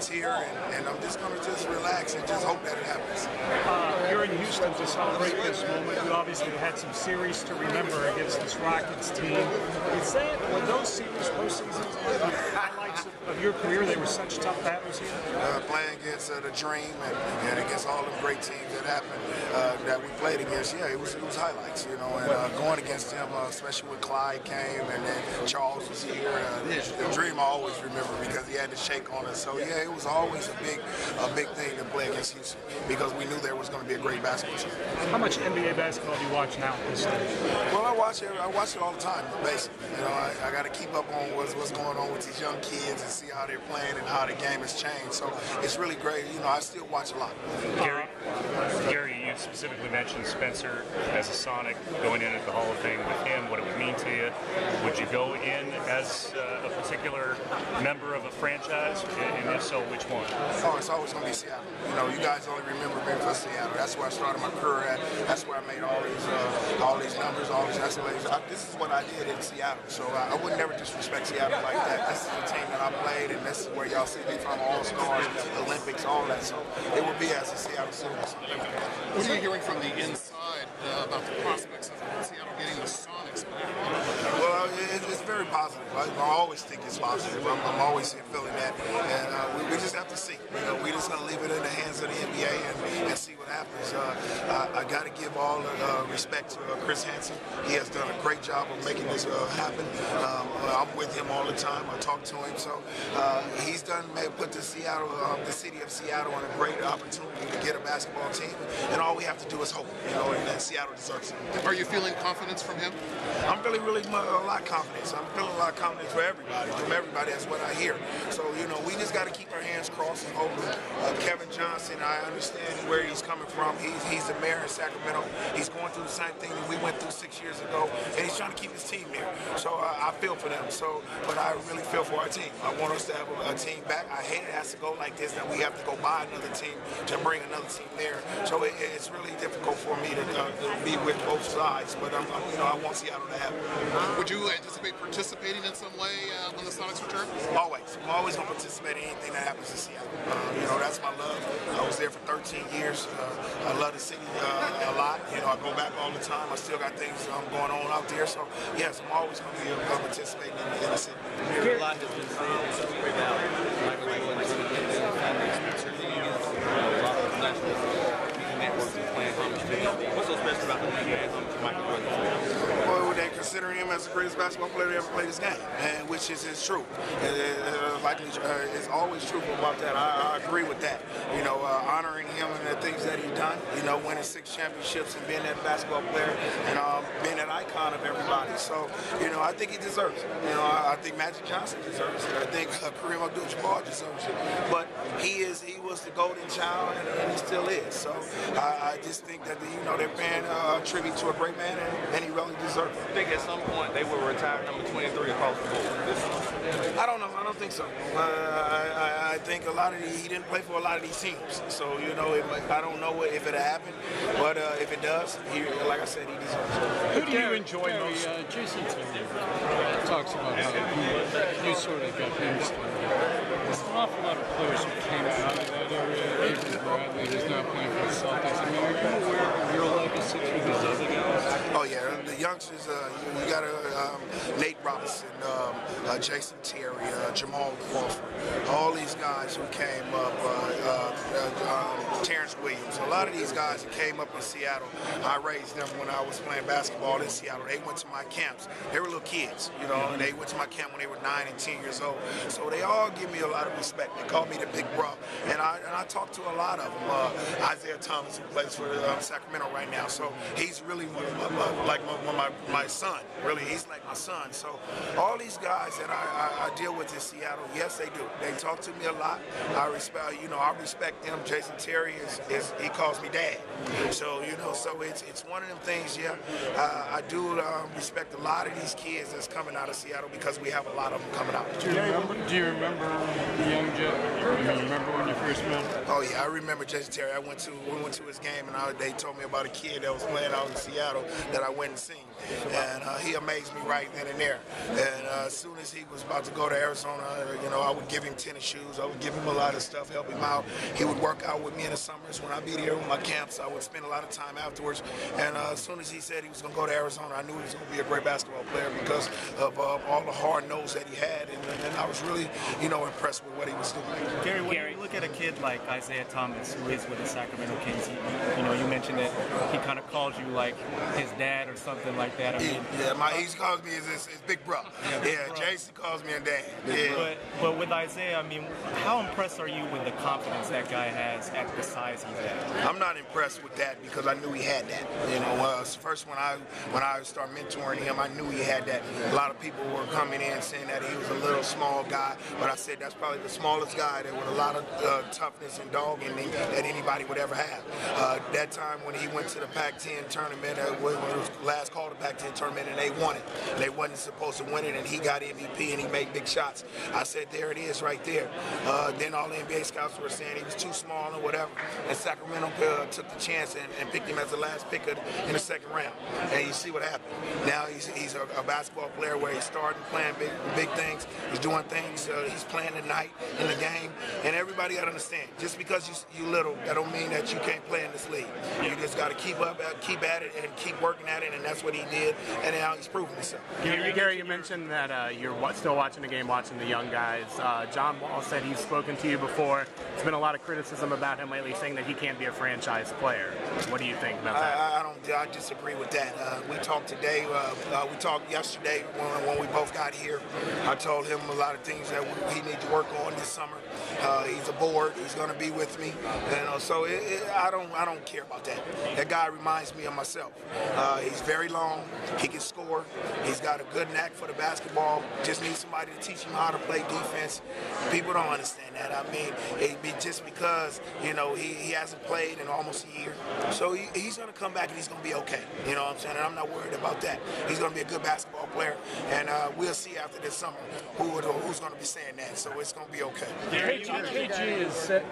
it's here, and I'm just going to just relax and just hope that it happens. You're in Houston to celebrate this moment. You obviously had some series to remember against this Rockets team. Were those series postseasons the highlights of your career? They were such tough battles here. Playing against the Dream and against all the great teams that happened that we played against, yeah, it was highlights, you know. And going against them, especially when Clyde came and then Charles was here, the Dream I always remember because he had to shake on us. So yeah, it was always a big thing to play against Houston because we knew there was going to be a great basketball team. How much NBA basketball do you watch now at this stage? Well, I watch it all the time, basically. You know, I got to keep up on what's going on with these young kids and see how they're playing and how the game has changed. So it's really great. You know, I still watch a lot. Gary, you specifically mentioned Spencer as a Sonic going in at the Hall of Fame with him, what it would mean to you. Would you go in as a particular member of a franchise? And if so, which one? Oh, it's always going to be Seattle. You know, you guys only remember me for Seattle. That's where I started my career at. That's where I made all these numbers, all these accolades. This is what I did in Seattle. So I would never disrespect Seattle like that. This is the team that I played, and this is where y'all see me from, All-Stars, Olympics, all that. So it would be as a Seattle Supersonics. What are you hearing from the inside about the prospects of Seattle getting the Sonics back? Well, it's very positive. I always think it's positive. I'm always feeling that, and we just have to see. You know, we're just going to leave it in the hands of the NBA and see what happens. I got to give all the respect to Chris Hansen. He has done a great job of making this happen. I'm with him all the time. I talk to him, so he's put the city of Seattle on a great opportunity to get a basketball team, and all we have to do is hope. You know, and Seattle deserves it. Are you feeling confidence from him? I'm feeling a lot of confidence. I'm feeling a lot of confidence for everybody. From everybody, that's what I hear. So, you know, we just got to keep our hands crossed and open. Kevin Johnson, I understand where he's coming from. He's the mayor in Sacramento. He's going through the same thing that we went through 6 years ago, and he's trying to keep his team there. So I feel for them. So, but I really feel for our team. I want us to have a team back. I hate it has to go like this, that we have to go buy another team to bring another team there. So it's really difficult for me to be with both sides. But you know, I want Seattle to happen. Would you anticipate participating in some way when the Sonics return? Always. I'm always going to participate in anything that happens in Seattle. You know, that's my love. I was there for 13 years. I love the city a lot. You know, I go back all the time. I still got things going on out there. So, yes, I'm always going to be participating in the city. A lot has been said about Michael Jordan's Spencer Lee, a lot of national media networks is playing homage to him. What's so special about the media and homage to Michael Jordan? Well, they consider him as the greatest basketball player to ever play this game, and which is true. It's always true about that. I agree with that. You know, honoring him and the things that he's done. You know, winning 6 championships and being that basketball player and being that icon of everybody. So, you know, I think he deserves it. You know, I think Magic Johnson deserves it. I think Kareem Abdul-Jabbar deserves it. But he was the golden child, and he still is. So I just think that you know, they're paying tribute to a great man, and he really deserves it. I think at some point they will retire number 23 across the board. I don't know. I don't think so. I think he didn't play for a lot of these teams. So, you know, I don't know if it'll happen. But if it does, like I said, he deserves it. Who do you enjoy most? Jason Taylor talks about how you sort of got him started. There's an awful lot of players who came out of that area. Avery Bradley is now playing for the Celtics. I mean, are you aware of your legacy through these other guys? Oh, yeah. The youngsters, you got Nate Robinson, Jason Terry, Jamal Crawford, all these guys who came up, Terrence Williams. A lot of these guys that came up in Seattle, I raised them when I was playing basketball in Seattle. They went to my camps. They were little kids, you know, and they went to my camp when they were 9 and 10 years old. So they all give me a lot of respect. They call me the big bro. And I talk to a lot of them. Isaiah Thomas, who plays for Sacramento right now. So he's really my son. Really, he's like my son. So all these guys that I deal with in Seattle, yes, they do. They talk to me a lot. I respect them. Jason Terry he calls me dad. So, you know, so it's one of them things. Yeah, I do respect a lot of these kids that's coming out of Seattle because we have a lot of them coming out. Do you remember the young Jeff? You remember when you first met him? Oh yeah, I remember Jason Terry. We went to his game, and they told me about a kid that was playing out in Seattle that I went and seen, and he amazed me right then and there. And as soon as he was about to go to Arizona, I would give him tennis shoes. I would give him a lot of stuff, help him out. He would work out with me in the summers when I'd be there with my camps. I would spend a lot of time afterwards. And as soon as he said he was going to go to Arizona, I knew he was going to be a great basketball player because of all the hard nose that he had, and I was really, impressed with what he was doing. Gary, when you look at a kid like Isaiah Thomas, who is with the Sacramento Kings, you mentioned that he kind of calls you like his dad or something like that. He calls me his big brother. Jason calls me a dad. Yeah. But with Isaiah, how impressed are you with the confidence that guy has at the size he's at? I'm not impressed with that because I knew he had that. First when I started mentoring him, I knew he had that. A lot of people were coming in saying that he was a little small guy, but I said that's probably the smallest guy that with a lot of toughness and dog in him that anybody would ever have. That time when he went to the Pac-10 tournament, when it was last call to Pac-10 tournament, and they won it. They wasn't supposed to win it, and he got MVP and he made big shots. I said, there it is right there. Then all the NBA scouts were saying he was too small or whatever, and Sacramento took the chance and picked him as the last pick in the second round. And you see what happened. Now he's a basketball player where he's starting playing big things. He's doing things. He's playing tonight in the game, and everybody got to understand. Just because you little, that don't mean that you can't play in this league. You just got to keep at it, and keep working at it, and that's what he did. And now he's proving himself. Gary, you mentioned that you're still watching the game, watching the young guys. John Wall said he's spoken to you before. There's been a lot of criticism about him lately, saying that he can't be a franchise player. What do you think about that? I disagree with that. We talked today. We talked yesterday when we both got here. I told him a lot of things that he needs to work on this summer. He's aboard. He's going to be with me. So I don't care about that. That guy reminds me of myself. He's very long. He can score. He's got a good knack for the basketball. Just needs somebody to teach him how to play defense. People don't understand that. It'd be just because he hasn't played in almost a year. So he's going to come back and he's going to be okay. You know what I'm saying? And I'm not worried about that. He's going to be a good basketball player, and we'll see after this summer who's going to be saying that. So it's going to be okay. KG is set.